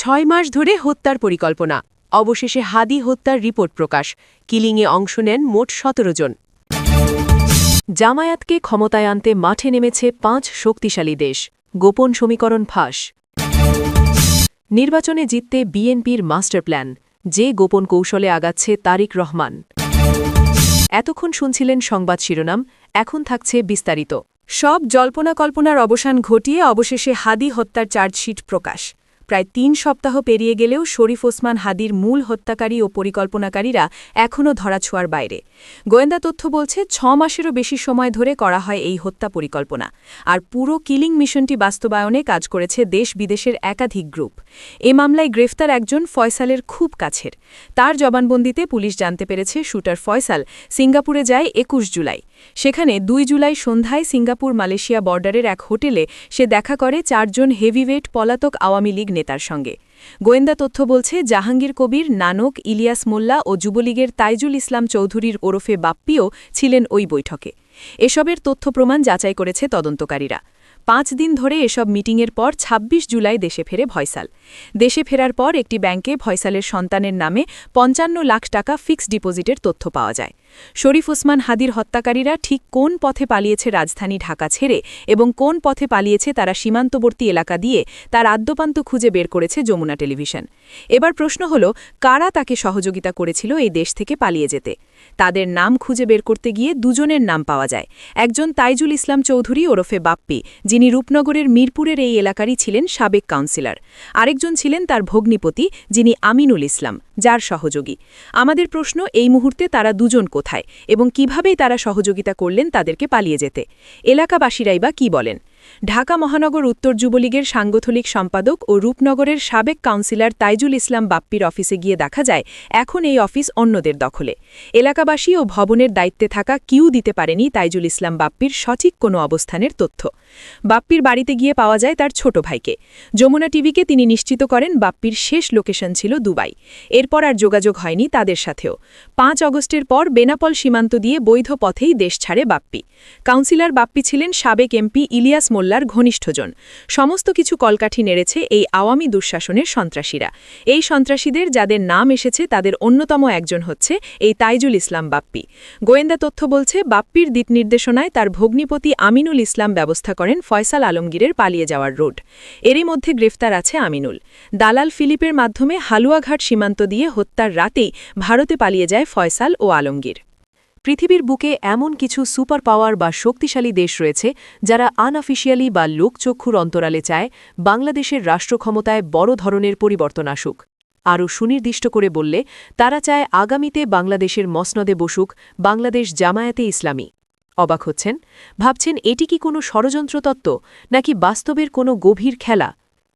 6 মাস ধরে হত্যার পরিকল্পনা, অবশেষে হাদি হত্যার রিপোর্ট প্রকাশ, কিলিংয়ে অংশ নেন মোট 17 জন। জামায়াতকে ক্ষমতায় আনতে মাঠে নেমেছে 5 শক্তিশালী দেশ, গোপন সমীকরণ ফাঁস। নির্বাচনে জিততে বিএনপির মাস্টার প্ল্যান, যে গোপন কৌশলে আগাচ্ছে তারিক রহমান। এতক্ষণ শুনছিলেন সংবাদ শিরোনাম, এখন থাকছে বিস্তারিত। সব জল্পনা কল্পনার অবসান ঘটিয়ে অবশেষে হাদি হত্যার চার্জশিট প্রকাশ। প্রায় 3 সপ্তাহ পেরিয়ে গেলেও শরীফ ওসমান হাদির মূল হত্যাকারী ও পরিকল্পনাকারীরা এখনও ধরাছোঁয়ার বাইরে। গোয়েন্দা তথ্য বলছে 6 মাসেরও বেশি সময় ধরে করা হয় এই হত্যা পরিকল্পনা, আর পুরো কিলিং মিশনটি বাস্তবায়নে কাজ করেছে দেশ বিদেশের একাধিক গ্রুপ। এ মামলায় গ্রেফতার একজন ফয়সালের খুব কাছের। তার জবানবন্দিতে পুলিশ জানতে পেরেছে শুটার ফয়সাল সিঙ্গাপুরে যায় 21 জুলাই। সেখানে 2 জুলাই সন্ধ্যায় সিঙ্গাপুর মালয়েশিয়া বর্ডারের এক হোটেলে সে দেখা করে 4 জন হেভিওয়েট পলাতক আওয়ামী লীগ নেতার সঙ্গে। গোয়েন্দা তথ্য বলছে জাহাঙ্গীর কবির, নানক, ইলিয়াস মোল্লা ও যুবলীগের তাইজুল ইসলাম চৌধুরীর ওরফে বাপ্পিও ছিলেন ওই বৈঠকে। এসবের তথ্য প্রমাণ যাচাই করেছে তদন্তকারীরা। 5 দিন ধরে এসব মিটিংয়ের পর 26 জুলাই দেশে ফেরে ফয়সাল। দেশে ফেরার পর একটি ব্যাংকে ফয়সালের সন্তানের নামে 55 লাখ টাকা ফিক্সড ডিপোজিটের তথ্য পাওয়া যায়। শরীফ ওসমান হাদির হত্যাকারীরা ঠিক কোন পথে পালিয়েছে রাজধানী ঢাকা ছেড়ে এবং কোন পথে পালিয়েছে তারা সীমান্তবর্তী এলাকা দিয়ে, তার আদ্যপান্ত খুঁজে বের করেছে যমুনা টেলিভিশন। এবার প্রশ্ন হল, কারা তাকে সহযোগিতা করেছিল এই দেশ থেকে পালিয়ে যেতে? তাদের নাম খুঁজে বের করতে গিয়ে 2 জনের নাম পাওয়া যায়। একজন তাইজুল ইসলাম চৌধুরী ওরফে বাপ্পি, যিনি রূপনগরের মিরপুরের এই এলাকারই ছিলেন সাবেক কাউন্সিলর। আরেকজন ছিলেন তার ভগ্নিপতি, যিনি আমিনুল ইসলাম, যার সহযোগী। আমাদের প্রশ্ন, এই মুহূর্তে তারা 2 জন কোথায় এবং কিভাবেই তারা সহযোগিতা করলেন তাদেরকে পালিয়ে যেতে? এলাকাবাসীরাই বা কী বলেন? ঢাকা মহানগর উত্তর যুবলীগের সাংগঠনিক সম্পাদক ও রূপনগরের সাবেক কাউন্সিলর তাইজুল ইসলাম বাপ্পির অফিসে গিয়ে দেখা যায় এখন এই অফিস অন্যদের দখলে। এলাকাবাসী ও ভবনের দায়িত্বে থাকা কেউ দিতে পারেনি তাইজুল ইসলাম বাপ্পির সঠিক কোনো অবস্থানের তথ্য। বাপ্পির বাড়িতে গিয়ে পাওয়া যায় তার ছোট ভাইকে। যমুনা টিভিকে তিনি নিশ্চিত করেন বাপ্পির শেষ লোকেশন ছিল দুবাই। এরপর আর যোগাযোগ হয়নি তাদের সাথেও। 5 অগস্টের পর বেনাপোল সীমান্ত দিয়ে বৈধ পথেই দেশ ছাড়ে বাপ্পি। কাউন্সিলর বাপ্পি ছিলেন সাবেক এমপি ইলিয়াস মোল্লার ঘনিষ্ঠজন। সমস্ত কিছু কলকাঠি নেড়েছে এই আওয়ামী দুঃশাসনের সন্ত্রাসীরা। এই সন্ত্রাসীদের যাদের নাম এসেছে তাদের অন্যতম একজন হচ্ছে এই তাইজুল ইসলাম বাপ্পি। গোয়েন্দা তথ্য বলছে বাপ্পির দিকনির্দেশনায় তার ভগ্নিপতি আমিনুল ইসলাম ব্যবস্থা করেন ফয়সাল আলমগীরের পালিয়ে যাওয়ার রুট। এরই মধ্যে গ্রেফতার আছে আমিনুল। দালাল ফিলিপের মাধ্যমে হালুয়াঘাট সীমান্ত দিয়ে হত্যার রাতেই ভারতে পালিয়ে যায় ফয়সাল ও আলমগীর। পৃথিবীর বুকে এমন কিছু সুপার পাওয়ার বা শক্তিশালী দেশ রয়েছে যারা আনঅফিশিয়ালি বা লোকচক্ষুর অন্তরালে চায় বাংলাদেশের রাষ্ট্রক্ষমতায় বড় ধরনের পরিবর্তন আসুক। আরও সুনির্দিষ্ট করে বললে, তারা চায় আগামীতে বাংলাদেশের মসনদে বসুক বাংলাদেশ জামায়াতে ইসলামী। অবাক হচ্ছেন? ভাবছেন এটি কি কোনো ষড়যন্ত্র তত্ত্ব নাকি বাস্তবের কোনো গভীর খেলা?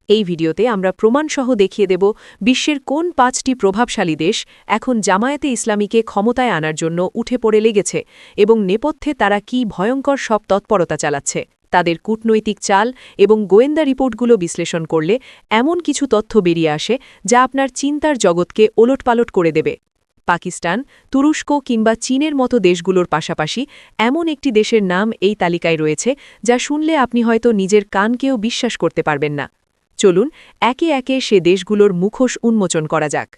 এই ভিডিওতে আমরা প্রমাণসহ দেখিয়ে দেব বিশ্বের কোন 5টি প্রভাবশালী দেশ এখন জামায়াতে ইসলামীকে ক্ষমতায় আনার জন্য উঠে পড়ে লেগেছে এবং নেপথ্যে তারা কি ভয়ঙ্কর সব তৎপরতা চালাচ্ছে। তাদের কূটনৈতিক চাল এবং গোয়েন্দা রিপোর্টগুলো বিশ্লেষণ করলে এমন কিছু তথ্য বেরিয়ে আসে যা আপনার চিন্তার জগৎকে ওলটপালট করে দেবে। পাকিস্তান, তুরস্ক কিংবা চীনের মতো দেশগুলোর পাশাপাশি এমন একটি দেশের নাম এই তালিকায় রয়েছে যা শুনলে আপনি হয়তো নিজের কানকেও বিশ্বাস করতে পারবেন না। চলুন একে একে সে দেশগুলোর মুখোশ উন্মোচন করা যাক।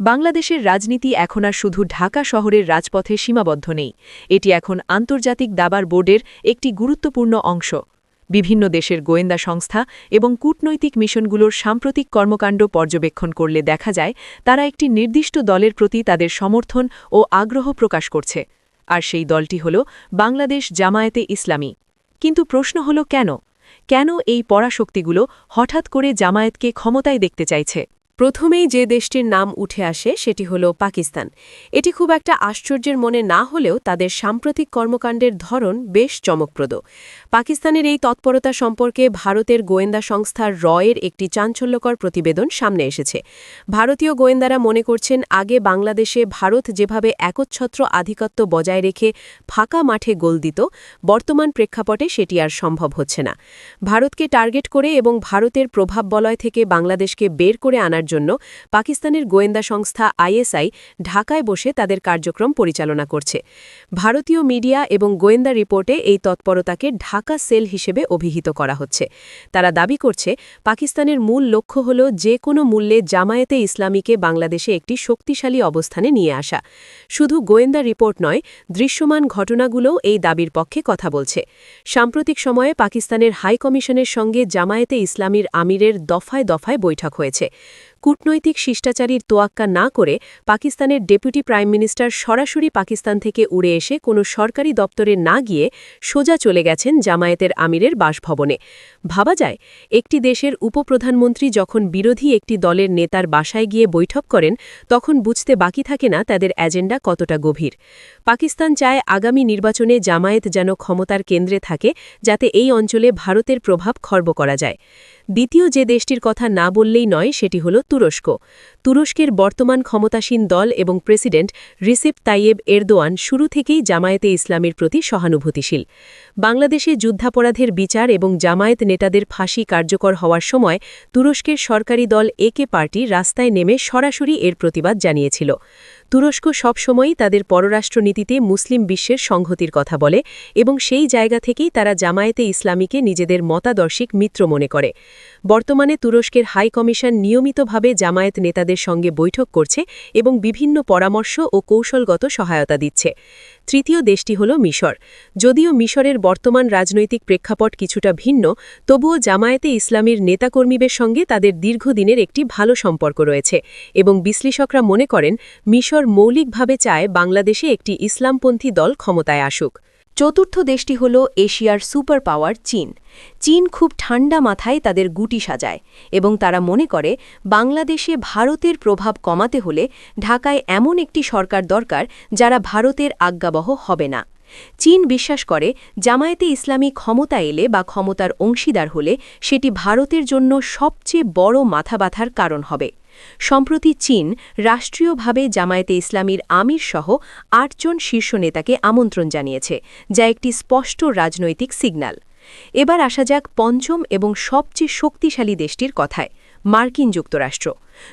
বাংলাদেশের রাজনীতি এখন আর শুধু ঢাকা শহরের রাজপথে সীমাবদ্ধ নেই, এটি এখন আন্তর্জাতিক দাবার বোর্ডের একটি গুরুত্বপূর্ণ অংশ। বিভিন্ন দেশের গোয়েন্দা সংস্থা এবং কূটনৈতিক মিশনগুলোর সাম্প্রতিক কর্মকাণ্ড পর্যবেক্ষণ করলে দেখা যায় তারা একটি নির্দিষ্ট দলের প্রতি তাদের সমর্থন ও আগ্রহ প্রকাশ করছে, আর সেই দলটি হল বাংলাদেশ জামায়াতে ইসলামী। কিন্তু প্রশ্ন হল, কেন এই পরাশক্তিগুলো হঠাৎ করে জামায়াতকে ক্ষমতায় দেখতে চাইছে? প্রথমেই যে দেশটির নাম উঠে আসে সেটি হল পাকিস্তান। এটি খুব একটা আশ্চর্যের মনে না হলেও তাদের সাম্প্রতিক কর্মকাণ্ডের ধরন বেশ চমকপ্রদ। পাকিস্তানের এই তৎপরতা সম্পর্কে ভারতের গোয়েন্দা সংস্থা রয়ের একটি চাঞ্চল্যকর প্রতিবেদন সামনে এসেছে। ভারতীয় গোয়েন্দারা মনে করছেন আগে বাংলাদেশে ভারত যেভাবে একচ্ছত্র আধিপত্য বজায় রেখে ফাঁকা মাঠে গোল দিত, বর্তমান প্রেক্ষাপটে সেটি আর সম্ভব হচ্ছে না। ভারতকে টার্গেট করে এবং ভারতের প্রভাব বলয় থেকে বাংলাদেশকে বের করে আনার জন্য পাকিস্তানের গোয়েন্দা সংস্থা আইএসআই ঢাকায় বসে তাদের কার্যক্রম পরিচালনা করছে। ভারতীয় মিডিয়া এবং গোয়েন্দা রিপোর্টে এই তৎপরতাকে ঢাকা সেল হিসেবে অভিহিত করা হচ্ছে। তারা দাবি করছে পাকিস্তানের মূল লক্ষ্য হল যে কোনো মূল্যে জামায়াতে ইসলামীকে বাংলাদেশে একটি শক্তিশালী অবস্থানে নিয়ে আসা। শুধু গোয়েন্দা রিপোর্ট নয়, দৃশ্যমান ঘটনাগুলোও এই দাবির পক্ষে কথা বলছে। সাম্প্রতিক সময়ে পাকিস্তানের হাই কমিশনের সঙ্গে জামায়াতে ইসলামীর আমিরের দফায় দফায় বৈঠক হয়েছে। কূটনৈতিক শিষ্টাচারীর তোয়াক্কা না করে পাকিস্তানের ডেপুটি প্রাইম মিনিস্টার সরাসরি পাকিস্তান থেকে উড়ে এসে কোনো সরকারি দপ্তরে না গিয়ে সোজা চলে গেছেন জামায়াতের আমিরের বাসভবনে। ভাবা যায়, একটি দেশের উপপ্রধানমন্ত্রী যখন বিরোধী একটি দলের নেতার বাসায় গিয়ে বৈঠক করেন, তখন বুঝতে বাকি থাকে না তাদের এজেন্ডা কতটা গভীর। পাকিস্তান চায় আগামী নির্বাচনে জামায়াত যেন ক্ষমতার কেন্দ্রে থাকে, যাতে এই অঞ্চলে ভারতের প্রভাব খর্ব করা যায়। দ্বিতীয় যে দেশটির কথা না বললেই নয়, সেটি হল তুরস্ক। তুরস্কের বর্তমান ক্ষমতাসীন দল এবং প্রেসিডেন্ট রিসেপ তাইয়েব এরদোয়ান শুরু থেকেই জামায়াতে ইসলামের প্রতি সহানুভূতিশীল। বাংলাদেশে যুদ্ধাপরাধের বিচার এবং জামায়াত নেতাদের ফাঁসি কার্যকর হওয়ার সময় তুরস্কের সরকারি দল একে পার্টি রাস্তায় নেমে সরাসরি এর প্রতিবাদ জানিয়েছিল। তুরস্ক সবসময়ই তাদের পররাষ্ট্রনীতিতে মুসলিম বিশ্বের সংহতির কথা বলে এবং সেই জায়গা থেকেই তারা জামায়াতে ইসলামীকে নিজেদের মতাদর্শিক মিত্র মনে করে। বর্তমানে তুরস্কের হাই কমিশন নিয়মিতভাবে জামায়াত নেতাদের সঙ্গে বৈঠক করছে এবং বিভিন্ন পরামর্শ ও কৌশলগত সহায়তা দিচ্ছে। তৃতীয় দেশটি হল মিশর। যদিও মিশরের বর্তমান রাজনৈতিক প্রেক্ষাপট কিছুটা ভিন্ন, তবুও জামায়াতে ইসলামীর নেতাকর্মীদের সঙ্গে তাদের দীর্ঘদিনের একটি ভালো সম্পর্ক রয়েছে এবং বিশ্লেষকরা মনে করেন মিশর মৌলিকভাবে চায় বাংলাদেশে একটি ইসলামপন্থী দল ক্ষমতায় আসুক। চতুর্থ দেশটি হল এশিয়ার সুপার পাওয়ার চীন। চীন খুব ঠান্ডা মাথায় তাদের গুটি সাজায় এবং তারা মনে করে বাংলাদেশে ভারতের প্রভাব কমাতে হলে ঢাকায় এমন একটি সরকার দরকার যারা ভারতের আজ্ঞাবহ হবে না। চীন বিশ্বাস করে জামায়াতে ইসলামী ক্ষমতা এলে বা ক্ষমতার অংশীদার হলে সেটি ভারতের জন্য সবচেয়ে বড় মাথা ব্যথার কারণ হবে। সম্প্রতি চীন রাষ্ট্রীয়ভাবে জামায়াতে ইসলামীর আমিরসহ ৮ জন শীর্ষ নেতাকে আমন্ত্রণ জানিয়েছে, যা একটি স্পষ্ট রাজনৈতিক সিগন্যাল। এবার আসা যাক পঞ্চম এবং সবচেয়ে শক্তিশালী দেশটির কথায়, মার্কিন যুক্তরাষ্ট্র।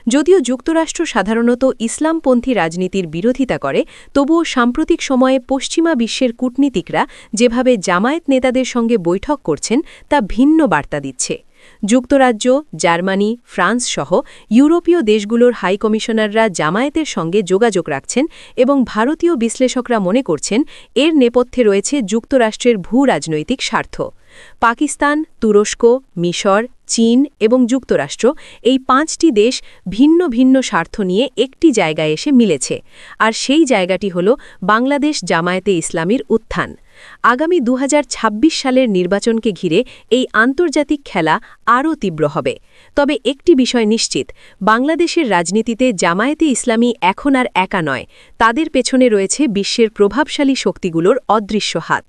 যদিও যুক্তরাষ্ট্র সাধারণত ইসলামপন্থী রাজনীতির বিরোধিতা করে, তবুও সাম্প্রতিক সময়ে পশ্চিমা বিশ্বের কূটনীতিকরা যেভাবে জামায়াত নেতাদের সঙ্গে বৈঠক করছেন তা ভিন্ন বার্তা দিচ্ছে। যুক্তরাজ্য, জার্মানি, ফ্রান্স সহ ইউরোপীয় দেশগুলোর হাইকমিশনাররা জামায়াতের সঙ্গে যোগাযোগ রাখছেন এবং ভারতীয় বিশ্লেষকরা মনে করছেন এর নেপথ্যে রয়েছে যুক্তরাষ্ট্রের ভূ-রাজনৈতিক স্বার্থ। পাকিস্তান, তুরস্ক, মিশর, চীন এবং যুক্তরাষ্ট্র এই ৫টি দেশ ভিন্ন ভিন্ন স্বার্থ নিয়ে একটি জায়গায় এসে মিলেছে, আর সেই জায়গাটি হল বাংলাদেশ জামায়াতে ইসলামীর উত্থান। আগামী ২০২৬ সালের নির্বাচনকে ঘিরে এই আন্তর্জাতিক খেলা আরও তীব্র হবে। তবে একটি বিষয় নিশ্চিত, বাংলাদেশের রাজনীতিতে জামায়াতে ইসলামী এখন আর একা নয়, তাদের পেছনে রয়েছে বিশ্বের প্রভাবশালী শক্তিগুলোর অদৃশ্য হাত।